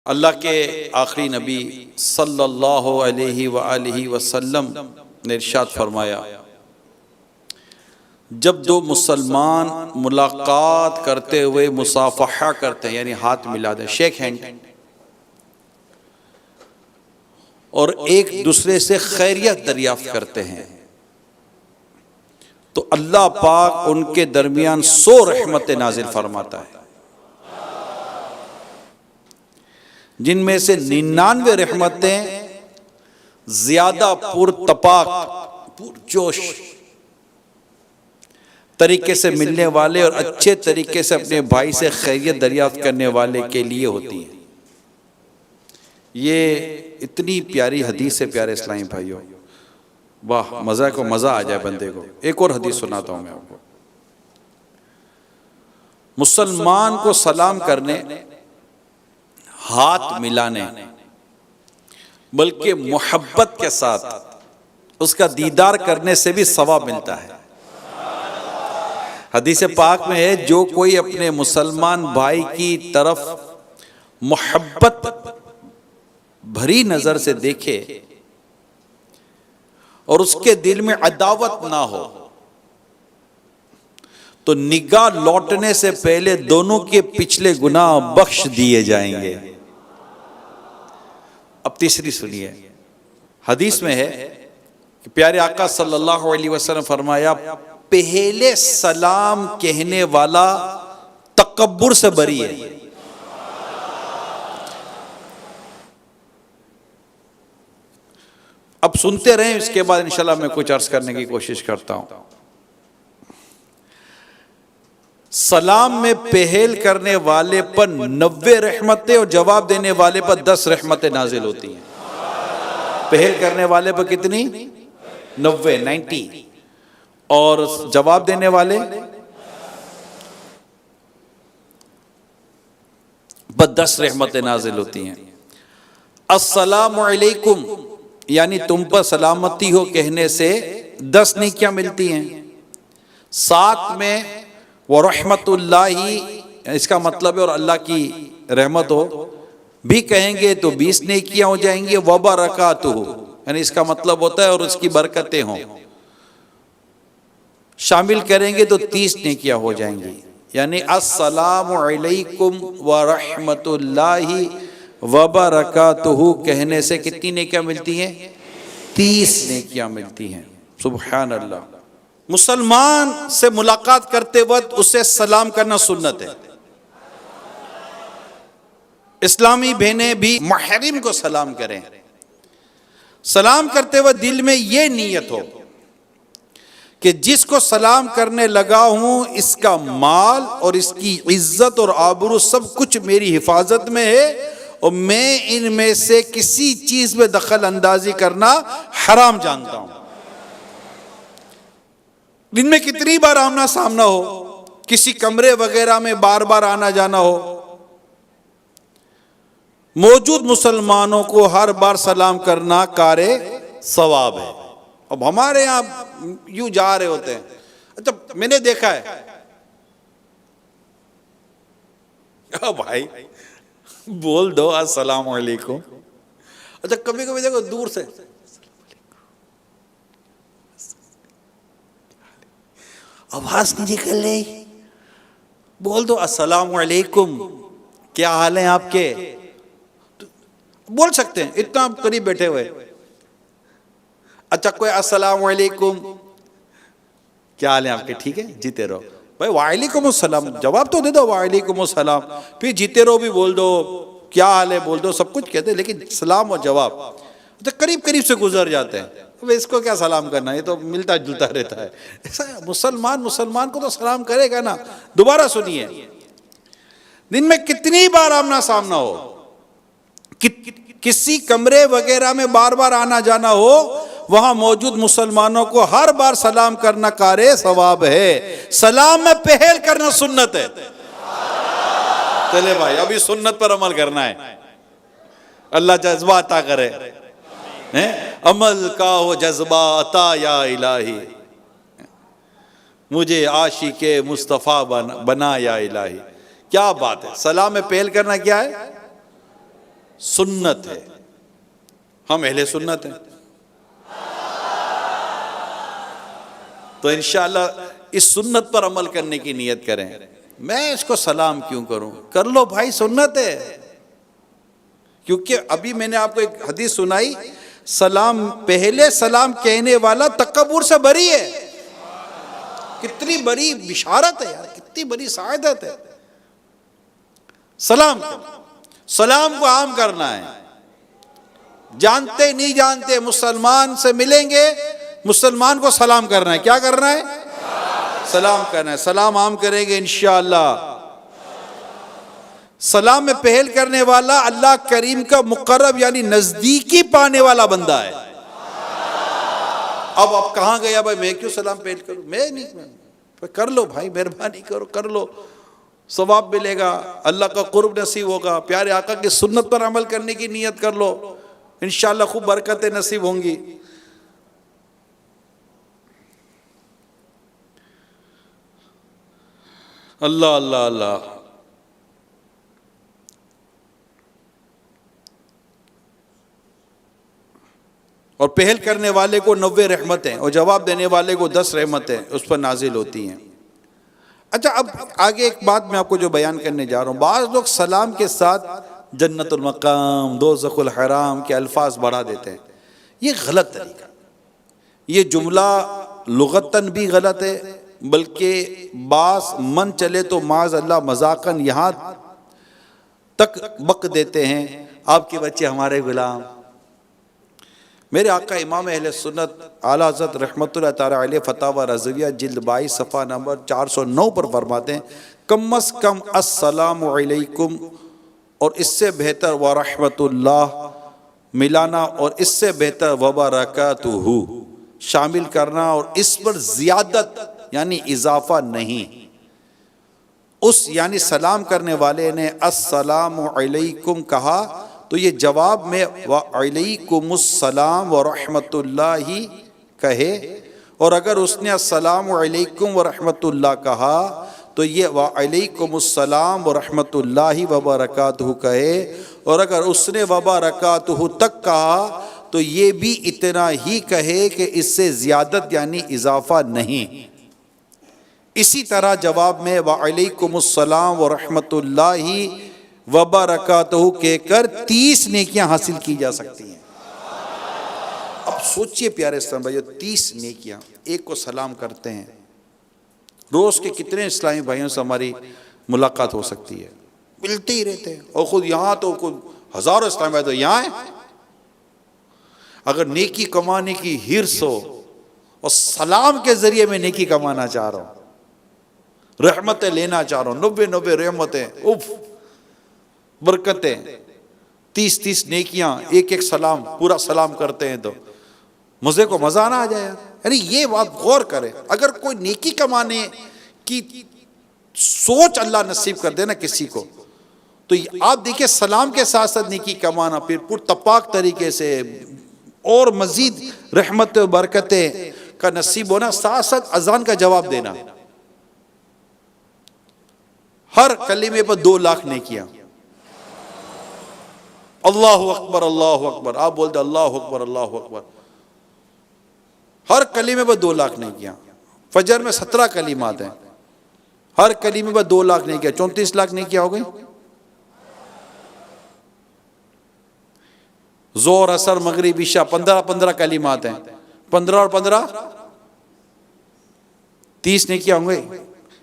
अल्लाह के आखिरी नबी सल्लल्लाहु अलैहि वआलिहि वसल्लम ने इरशाद फरमाया, जब दो मुसलमान मुलाकात करते हुए मुसाफहा करते हैं, यानी हाथ मिला दे, शेक हैंड, और एक दूसरे से खैरियत दरियाफ्त करते हैं, तो अल्लाह पाक उनके दरमियान 100 रहमतें नाजिल फरमाता है, जिनमें से 99 रहमतें ज्यादा पुरतपाक पुरजोश तरीके से मिलने वाले और अच्छे तरीके से अपने भाई से खैरियत दरियाफ्त करने वाले के लिए होती है। ये इतनी प्यारी हदीस है प्यारे इस्लामी भाइयों, वाह, मजा को मजा आ जाए बंदे को। एक और हदीस सुनाता हूं मैं आपको। मुसलमान को सलाम करने, हाथ मिलाने, बल्कि मोहब्बत के साथ उसका दीदार करने से भी सवाब मिलता है। हदीस पाक में है, जो कोई अपने मुसलमान भाई की तरफ मोहब्बत भरी नजर से देखे और उसके दिल में अदावत ना हो, तो निगाह लौटने से पहले दोनों के पिछले गुनाह बख्श दिए जाएंगे। अब तीसरी सुनिए। हदीस में है कि प्यारे आका सल्लल्लाहु अलैहि वसल्लम फरमाया, पहले सलाम कहने वाला तकब्बुर से बरी है। अब सुनते रहें, इसके बाद इंशाल्लाह मैं कुछ अर्ज करने की कोशिश करता हूं। सलाम में पहल करने वाले पर 90 रहमतें और जवाब देने वाले पर 10 रहमतें नाजिल होती हैं। पहल करने वाले पर कितनी? 90 और जवाब देने वाले पर 10 रहमतें नाजिल होती हैं। अस्सलामु अलैकुम, यानी तुम पर सलामती हो कहने से 10 नेकियां मिलती हैं। साथ में व रहमतुल्लाही, इसका मतलब है और अल्लाह की रहमत हो भी कहेंगे तो 20 नेकियां हो जाएंगी। व बरकातुहु, यानी इसका मतलब होता है और उसकी बरकतें हों, शामिल करेंगे तो 30 नेकियां हो जाएंगी। यानी अस्सलामु अलैकुम व रहमतुल्लाही व बरकातुहु कहने से कितनी नेकियां मिलती हैं? 30 नेकियां मिलती हैं। सुभान अल्लाह। मुसलमान से मुलाकात करते वक्त उसे सलाम करना सुन्नत है। इस्लामी बहनें भी महरिम को सलाम करें। सलाम करते वक्त दिल में यह नीयत हो कि जिसको सलाम करने लगा हूं, इसका माल और इसकी इज्जत और आबरू सब कुछ मेरी हिफाजत में है और मैं इनमें से किसी चीज में दखल अंदाजी करना हराम जानता हूं। दिन में कितनी बार आमना सामना हो, किसी कमरे वगैरह में बार बार आना जाना हो, मौजूद मुसलमानों को हर बार सलाम करना कारे सवाब है। अब हमारे यहां यूं जा रहे होते हैं, अच्छा मैंने देखा है, भाई बोल दो अस्सलाम वालेकुम। अच्छा कभी कभी देखो दूर से आवाज नहीं निकल रही, बोल दो अस्सलाम वालेकुम, क्या हाल है आपके, बोल सकते हैं, इतना करीब बैठे हुए। अच्छा कोई अस्सलाम वालेकुम, क्या हाल है आपके, ठीक है, जीते रहो। भाई वालेकुम अस्सलाम, जवाब तो दे दो वालेकुम अस्सलाम, फिर जीते रहो भी बोल दो, क्या हाल है बोल दो, सब कुछ कहते हैं, लेकिन सलाम और जवाब तो करीब करीब से गुजर जाते हैं। अब इसको क्या सलाम करना, ये तो मिलता जुलता रहता है। ऐसा मुसलमान को तो सलाम करेगा ना। दोबारा सुनिए। दिन में कितनी बार आमना सामना हो, किसी कमरे वगैरह में बार बार आना जाना हो, वहां मौजूद मुसलमानों को हर बार सलाम करना कारे सवाब है। सलाम में पहल करना सुन्नत है। चले भाई अभी सुन्नत पर अमल करना है। अल्लाह जज्बा अता करे, अमल का हो जज्बा अता या इलाही, मुझे आशिके मुस्तफ़ा बना या इलाही। क्या बात है। सलाम में पहल करना क्या है? सुन्नत है, हम अहले सुन्नत हैं। तो इंशाअल्लाह इस सुन्नत पर अमल करने की नियत करें। मैं इसको सलाम क्यों करूं? कर लो भाई, सुन्नत है। क्योंकि अभी मैंने आपको एक हदीस सुनाई, सलाम पहले सलाम कहने वाला तकब्बुर से बरी है। कितनी बड़ी बिशारत है यार, कितनी बड़ी सादत है। सलाम को आम करना है। जानते नहीं जानते मुसलमान से मिलेंगे, मुसलमान को सलाम करना है। क्या करना है? सलाम करना है। सलाम आम करेंगे इंशाअल्लाह। सलाम में पहल करने वाला अल्लाह करीम का मुकर्रब यानी नजदीकी पाने वाला बंदा है। अब आप कहां गया भाई, मैं क्यों सलाम पहल करूं? मैं नहीं, कर लो भाई, मेहरबानी करो, कर लो, सवाब मिलेगा, अल्लाह का कुर्ब नसीब होगा। प्यारे आका की सुन्नत पर अमल करने की नियत कर लो, इंशाअल्लाह खूब बरकतें नसीब होंगी। अल्लाह अल्लाह अल्लाह। और पहल करने वाले को 90 रहमतें और जवाब देने वाले को 10 रहमतें उस पर नाजिल होती हैं। अच्छा, अब आगे एक बात मैं आपको जो बयान करने जा रहा हूँ, बाज़ लोग सलाम के साथ जन्नतुल मकाम, दोज़खुल हराम के अल्फाज बढ़ा देते हैं। ये गलत तरीका, ये जुमला लुगतन भी गलत है, बल्कि बास मन चले तो माज़ अल्लाह मजाकन यहाँ तक बक देते हैं, आपके बच्चे हमारे गुलाम। मेरे आका इमाम अहले सुन्नत आला हज़रत रहमतुल्लाह ताला अलैह फतावा रज़विया जिल्द 22 सफ़ा नंबर 409 पर फरमाते हैं, कम अज़ कम अस्सलामु अलैकुम, और इससे बेहतर व रहमतुल्लाह मिलाना, और इससे बेहतर व बरकातुहू शामिल करना, और इस पर ज़ियादत यानी इजाफा नहीं। उस यानी सलाम करने वाले ने अस्सलामु अलैकुम कहा तो ये जवाब में व अलैकुमुस्सलाम व रहमतुल्लाहि कहे, और अगर उसने अस्सलामु अलैकुम व रहमतुल्लाह कहा तो ये व अलैकुमुस्सलाम व रहमतुल्लाहि व बरकातुहू कहे, और अगर उसने व बरकातुहू तक कहा तो ये भी इतना ही कहे कि इससे ज़ियादत यानी इजाफा नहीं। इसी तरह जवाब में व अलैकुमुस्सलाम व रहमतुल्लाहि व बरकातुहू कहकर 30 नेकियां हासिल की जा सकती हैं। अब सोचिए प्यारे इस्लाम भाइयों, 30 नेकियां, एक को सलाम करते हैं, रोज के कितने इस्लामी भाइयों से हमारी मुलाकात हो सकती है, मिलते ही रहते हैं, और खुद यहाँ तो खुद हजारों इस्लामी भाई तो यहाँ है। अगर नेकी कमाने की हिर्स हो और सलाम के जरिए मैं नेकी कमाना चाह रहा हूँ, रहमतें लेना चाह रहा हूँ, 90 रहमतें, उफ बरकतें, 30 नेकियां, एक सलाम, पूरा सलाम करते हैं तो मज़े को मज़ा ना आ जाए। यानी ये बात गौर करें, अगर कोई नेकी कमाने की सोच अल्लाह नसीब कर देना किसी को, तो आप देखिए सलाम के साथ साथ नेकी कमाना, फिर पुरतपाक तरीके से और मज़ीद रहमत और बरकतें का नसीब होना, साथ साथ अजान का जवाब देना। हर कलीमे पर 2 लाख नेकियां। अल्लाहु अकबर, अल्लाहु अकबर, आप बोलते अल्लाहु अकबर, अल्लाहु अकबर, हर कलीमे पर 2 लाख नेकियां। फजर में 17 कलीमात हैं, हर कलीमे पर 2 लाख नेकियां, 34 लाख नेकियां हो गई। जोर असर मगरिब इशा 15 कलीमात हैं, 15 और 15 30 नेकियां हो गई।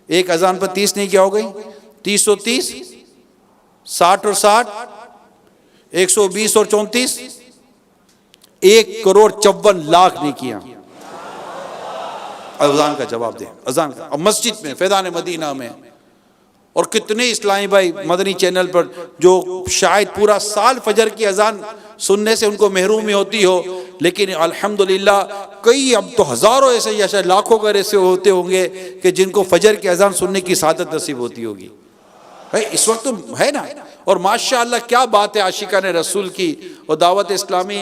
एक अजान पर 30 नेकियां हो गई, 30 और 30 60 और 60 120 और 34 1,54,00,000 नेकियां। अजान का जवाब दे, अजान का, और मस्जिद में फैज़ान मदीना में। और कितने इस्लामी भाई मदनी चैनल पर जो शायद पूरा साल फजर की अजान सुनने से उनको महरूमी होती हो, लेकिन अल्हम्दुलिल्लाह कई, अब तो हजारों ऐसे या शायद लाखों कर ऐसे होते होंगे कि जिनको फजर की अजान सुनने की सादत नसीब होती होगी। भाई इस वक्त तो है ना, और माशाअल्लाह क्या बात है आशिकान रसूल की और दावत इस्लामी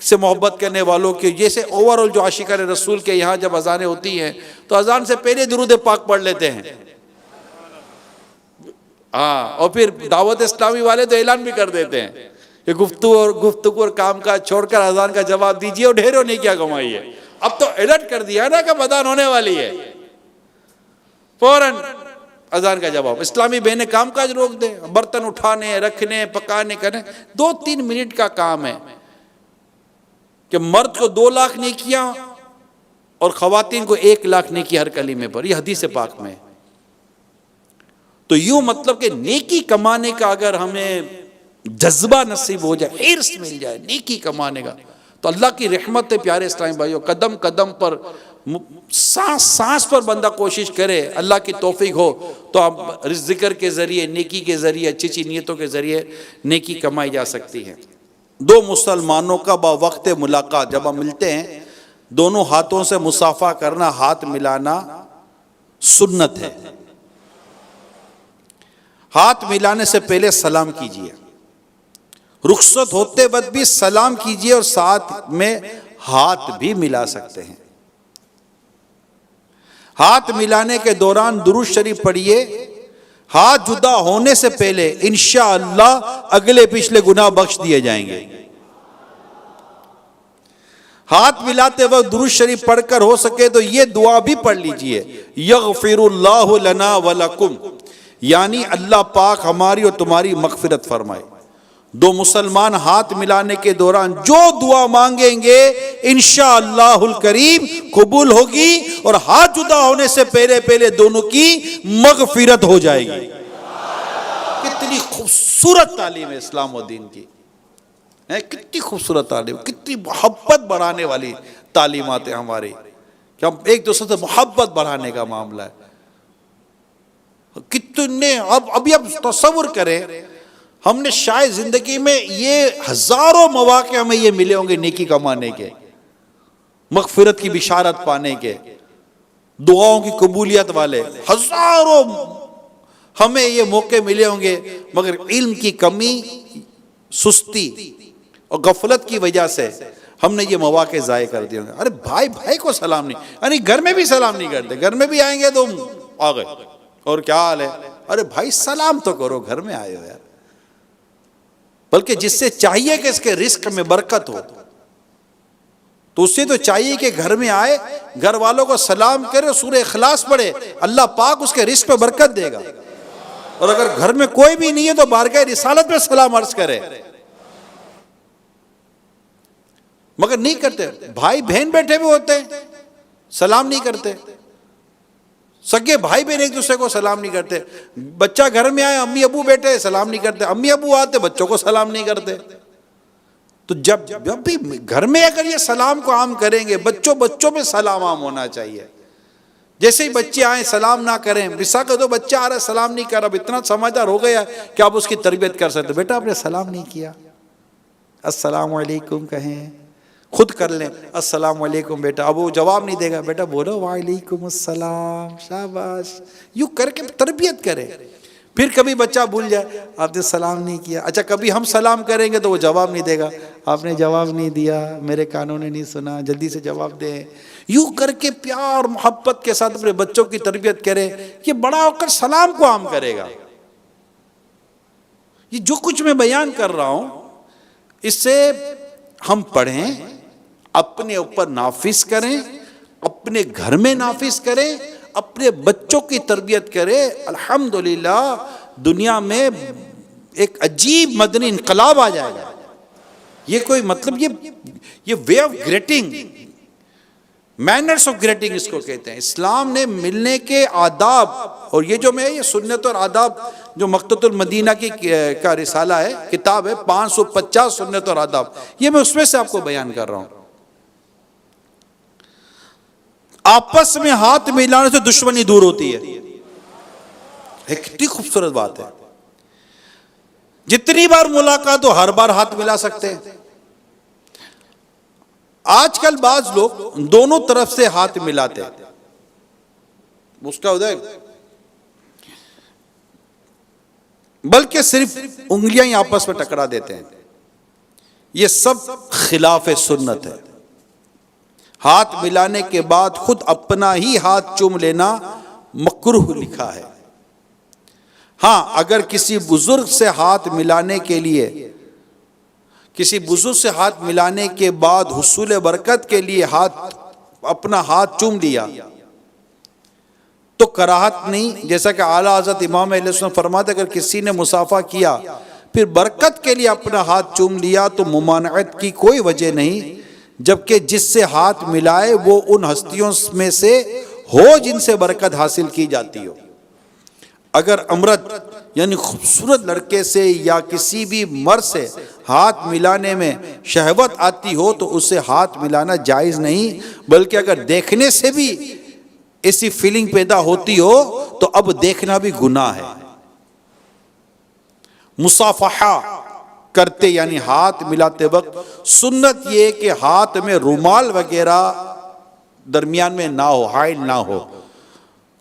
से मोहब्बत करने वालों के। जैसे ओवरऑल जो आशिकान रसूल के यहाँ जब अजानें होती हैं तो अजान से पहले दुरूद पाक पढ़ लेते हैं, हाँ, और फिर दावत इस्लामी वाले तो ऐलान भी कर देते हैं ये गुफ्तगू और काम का छोड़कर अजान का जवाब दीजिए और ढेरों ने क्या कमाइए। अब तो अलर्ट कर दिया ना कि अजान होने वाली है, फौरन अजान का जवाब। इस्लामी बहनें काम काज रोक दे, बर्तन उठाने, रखने, पकाने, करने 2-3 मिनट का काम है कि मर्द को 2 लाख नेकियां और खवातीन को 1 लाख नेकी हर कलीमे पर, यह हदीस पाक में। तो यूं मतलब कि नेकी कमाने का अगर हमें जज्बा नसीब हो जाए, हिर्स मिल जाए नेकी कमाने का, तो अल्लाह की रहमत है प्यारे इस्लामी भाइयों। कदम कदम पर, सांस सांस पर बंदा कोशिश करे, अल्लाह की तौफीक हो तो आप जिक्र के जरिए, नेकी के जरिए, अच्छी अच्छी नीयतों के जरिए नेकी कमाई जा सकती है। 2 मुसलमानों का बावक्त मुलाकात जब हम मिलते हैं, दोनों हाथों से मुसाफा करना, हाथ मिलाना सुन्नत है। हाथ मिलाने से पहले सलाम कीजिए, रुखसत होते वक्त भी सलाम कीजिए और साथ में हाथ भी मिला सकते हैं। हाथ मिलाने के दौरान दुरूद शरीफ पढ़िए। हाथ जुदा होने से पहले इंशाअल्लाह अगले पिछले गुनाह बख्श दिए जाएंगे। हाथ मिलाते वक्त दुरूद शरीफ पढ़कर हो सके तो ये दुआ भी पढ़ लीजिए, यगफिरुल्लाहु लना व लकुम, यानी अल्लाह पाक हमारी और तुम्हारी मगफिरत फरमाए। 2 मुसलमान हाथ मिलाने के दौरान जो दुआ मांगेंगे इंशाअल्लाहुल करीम कबूल होगी और हाथ जुदा होने से पहले पहले दोनों की मगफिरत हो जाएगी। कितनी खूबसूरत तालीम है इस्लाम और दीन की, है कितनी खूबसूरत तालीम, कितनी मोहब्बत बढ़ाने वाली तालीमात है हमारी, कि हम एक दूसरे से मोहब्बत बढ़ाने का मामला है। कितने अभी आप तसव्वुर करें, हमने शायद जिंदगी में ये हजारों मौके हमें ये मिले होंगे नेकी कमाने के, मगफिरत की बिशारत पाने के, दुआओं की कबूलियत वाले हजारों हमें ये मौके मिले होंगे, मगर इल्म की कमी, सुस्ती और गफलत की वजह से हमने ये मौके ज़ाय कर दिए होंगे। अरे भाई भाई को सलाम नहीं, यानी घर में भी सलाम नहीं करते, घर में भी आएंगे तो आ गए और क्या हाल है, अरे भाई सलाम तो करो, घर में आए हो यार। बल्कि जिससे चाहिए कि इसके रिस्क में बरकत हो, तो उससे तो चाहिए कि घर में आए, घर वालों को सलाम करे, सूरह इखलास पढ़े, अल्लाह पाक उसके रिस्क पे बरकत देगा। और अगर घर में कोई भी नहीं है तो बारगाह रिसालत पे सलाम अर्ज करे, मगर नहीं करते। भाई बहन बैठे हुए होते हैं, सलाम नहीं करते, सगे भाई बहन एक दूसरे को सलाम नहीं करते। बच्चा घर में आए, अम्मी अबू बैठे, सलाम नहीं करते, अम्मी अबू आते बच्चों को सलाम नहीं करते। तो जब भी घर में अगर ये सलाम को आम करेंगे, बच्चों में सलाम आम होना चाहिए। जैसे ही बच्चे आए सलाम ना करें, विसा कर दो, बच्चा आ रहा है सलाम नहीं कर, अब इतना समझदार हो गया कि आप उसकी तरबियत कर सकते, बेटा आपने सलाम नहीं किया, अस्सलाम वालेकुम कहें, खुद कर लें अस्सलाम वालेकुम बेटा, अब वो जवाब नहीं देगा, बेटा बोलो वालेकुम अस्सलाम, शाबाश, यूं करके तरबियत करें। फिर कभी बच्चा भूल जाए, आपने सलाम नहीं किया, अच्छा कभी हम सलाम करेंगे तो वो जवाब नहीं देगा, आपने जवाब नहीं दिया, मेरे कानों ने नहीं सुना, जल्दी से जवाब दें। यूं करके प्यार मोहब्बत के साथ अपने बच्चों की तरबियत करें, ये बड़ा होकर सलाम को आम करेगा। ये जो कुछ मैं बयान कर रहा हूं, इससे हम पढ़ें, अपने ऊपर नाफिज करें, अपने घर में नाफिज करें, अपने बच्चों की तरबियत करें। अल्हम्दुलिल्लाह दुनिया में एक अजीब मदनी इनकलाब आ जाएगा। ये कोई मतलब ये way of greeting, manners of greeting इसको कहते हैं। इस्लाम ने मिलने के आदाब, और ये जो मैं ये सुन्नत और आदाब जो मक्ततुल मदीना की का रिसाला है, किताब है, 550 सुन्नत और आदाब, ये मैं उसमें से आपको बयान कर रहा हूं। आपस में हाथ मिलाने से दुश्मनी दूर होती है, कितनी खूबसूरत बात है। जितनी बार मुलाकात हो हर बार हाथ मिला सकते हैं। आजकल बाज लोग दोनों तरफ से हाथ मिलाते हैं, उसका उदय, बल्कि सिर्फ उंगलियां ही आपस में टकरा देते हैं। यह सब खिलाफ सुन्नत है। हाथ मिलाने के बाद खुद अपना ही हाथ चूम लेना मकरूह लिखा है। हाँ, अगर किसी बुजुर्ग से हाथ मिलाने के लिए किसी बुजुर्ग से हाथ मिलाने के बाद हुसूल बरकत के लिए अपना हाथ चूम लिया तो कराहत नहीं, जैसा कि आला हज़रत इमाम अहले सुन्नत फरमाते अगर किसी ने मुसाफा किया फिर बरकत के लिए अपना हाथ चूम लिया तो मुमानअत की कोई वजह नहीं, जबकि जिससे हाथ मिलाए वो उन हस्तियों में से हो जिनसे बरकत हासिल की जाती हो। अगर अमरत यानी खूबसूरत लड़के से या किसी भी मर्द से हाथ मिलाने में शहवत आती हो तो उसे हाथ मिलाना जायज़ नहीं, बल्कि अगर देखने से भी ऐसी फीलिंग पैदा होती हो तो अब देखना भी गुनाह है। मुसाफहा करते यानी हाथ मिलाते वक्त सुन्नत ये कि हाथ में रुमाल वगैरह दरमियान में ना हो, हाइल ना हो,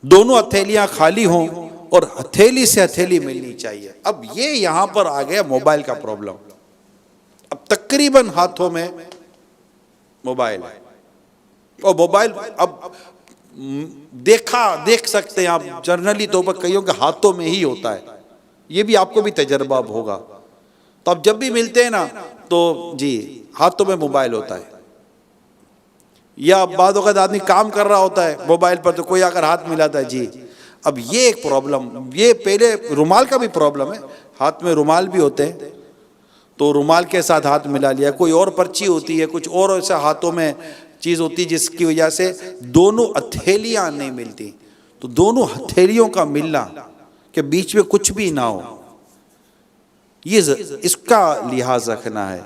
दोनों हथेलियां खाली हों और हथेली से हथेली मिलनी चाहिए। अब ये यहां पर आ गया मोबाइल का प्रॉब्लम। अब तकरीबन हाथों में मोबाइल है और मोबाइल अब देख सकते हैं आप जनरली तौर पर कईयों के हाथों में ही होता है, ये भी आपको भी तजर्बा होगा। तो अब जब भी मिलते हैं ना तो जी हाथों में मोबाइल होता है, या बाद वक़्त आदमी काम कर रहा होता है मोबाइल पर तो कोई अगर हाथ मिलाता है जी। अब ये एक प्रॉब्लम, ये पहले रुमाल का भी प्रॉब्लम है, हाथ में रुमाल भी होते हैं तो रुमाल के साथ हाथ मिला लिया, कोई और पर्ची होती है, कुछ और ऐसा हाथों में चीज़ होती है जिसकी वजह से दोनों हथेलियाँ नहीं मिलती, तो दोनों हथेलियों का मिलना के बीच में कुछ भी ना हो, ये इसका लिहाज रखना है।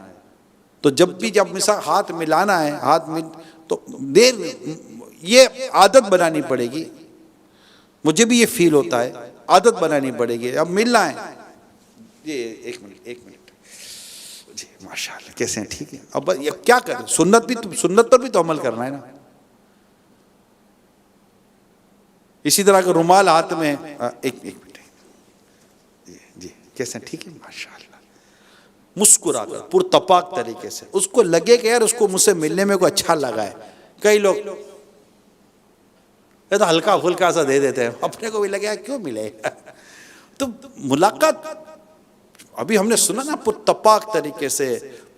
तो जब मिसाल हाथ मिलाना है, हाथ मिल तो ये आदत बनानी पड़ेगी। मुझे भी ये फील होता है, आदत बनानी पड़ेगी। अब मिलना है, ये एक मिनट जी, माशाल्लाह कैसे हैं, ठीक है। अब ये क्या करें, सुन्नत पर भी तो अमल करना है ना। इसी तरह का रुमाल हाथ में, एक मिनट जी, कैसे हैं, ठीक है, माशाल्लाह। मुस्कुरा कर पुरतपाक तरीके से, उसको लगे कि यार उसको मुझसे मिलने में कोई अच्छा लगा है। कई लोग ये तो हल्का फुल्का सा दे देते हैं, अपने को भी लगे क्यों मिले तो मुलाकात अभी हमने सुना ना, पुरतपाक तरीके से,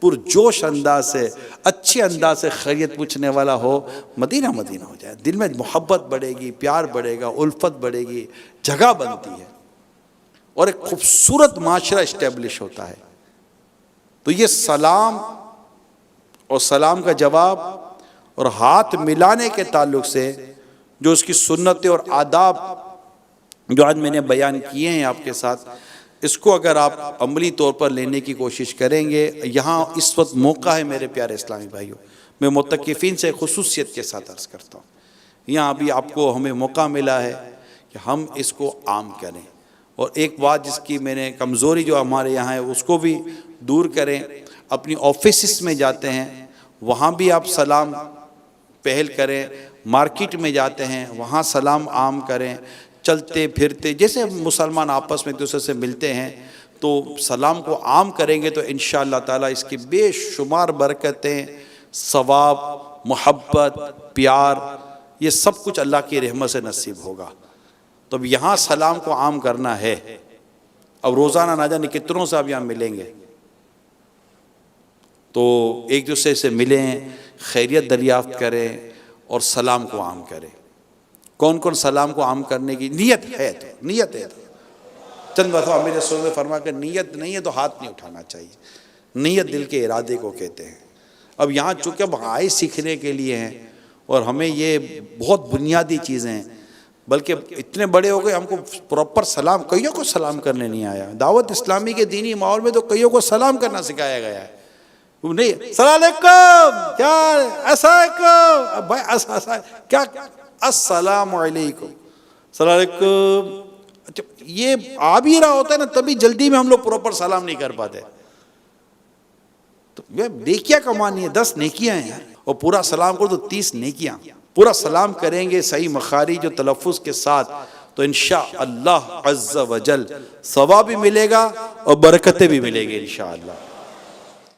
पुरजोश अंदाज से, अच्छे अंदाज से खैरियत पूछने वाला हो, मदीना मदीना हो जाए, दिल में मोहब्बत बढ़ेगी, प्यार बढ़ेगा, उल्फत बढ़ेगी, जगह बनती है और एक खूबसूरत माशरा इस्टेब्लिश होता है। तो ये सलाम और सलाम का जवाब और हाथ मिलाने के ताल्लुक से जो उसकी सुन्नतें और आदाब जो आज मैंने बयान किए हैं आपके साथ, इसको अगर आप अमली तौर पर लेने की कोशिश करेंगे, यहाँ इस वक्त मौका है मेरे प्यारे इस्लामी भाइयों। मैं मुतक्किफ़ीन से खुसूसियत के साथ अर्ज़ करता हूँ, यहाँ अभी आपको हमें मौका मिला है कि हम इसको आम करें। और एक बात जिसकी मैंने कमज़ोरी जो हमारे यहाँ है उसको भी दूर करें। अपनी ऑफिस में जाते हैं वहाँ भी आप सलाम पहल करें, मार्केट में जाते हैं वहाँ सलाम आम करें, चलते फिरते जैसे मुसलमान आपस में एक दूसरे से मिलते हैं तो सलाम को आम करेंगे तो इंशाअल्लाह ताला इसकी बेशुमार बरकतें, सवाब, मोहब्बत, प्यार, ये सब कुछ अल्लाह की रहमत से नसीब होगा। तो अब यहाँ सलाम को आम करना है। अब रोज़ाना ना जाने कितनों से आप यहाँ मिलेंगे, तो एक दूसरे से मिलें, खैरियत दरियाफ्त करें और सलाम को आम करें। कौन कौन सलाम को आम करने की नीयत है? तो नीयत है, तो चंद दफ़ा मेरे रसूल ने फरमा कर नीयत नहीं है तो हाथ नहीं उठाना चाहिए। नीयत दिल के इरादे को कहते हैं। अब यहाँ चूँकि हम आए सीखने के लिए हैं और हमें ये बहुत बुनियादी चीज़ें हैं, बल्कि इतने बड़े हो गए हमको प्रॉपर सलाम, कईयों को सलाम करने नहीं आया। दावत इस्लामी के दीनी माहौल में तो कईयों को सलाम करना सिखाया गया है। नहीं सलाम अलैकुम, क्या अस्सलाम भाई, ऐसा क्या अस्सलाम अलैकुम, सलाम अलैकुम। अच्छा, ये आ भी रहा होता है ना, तभी जल्दी में हम लोग प्रॉपर सलाम नहीं कर पाते। तो नेकियां कमानी है, 10 नेकियां हैं यार, और पूरा सलाम करो तो 30 नेकियां। पूरा सलाम करेंगे सही मखारी जो तलफ़ुज़ के साथ, तो इंशाअल्लाह अज़्ज़ा वजल सवाब भी मिलेगा और बरकतें भी मिलेंगी इंशाअल्लाह।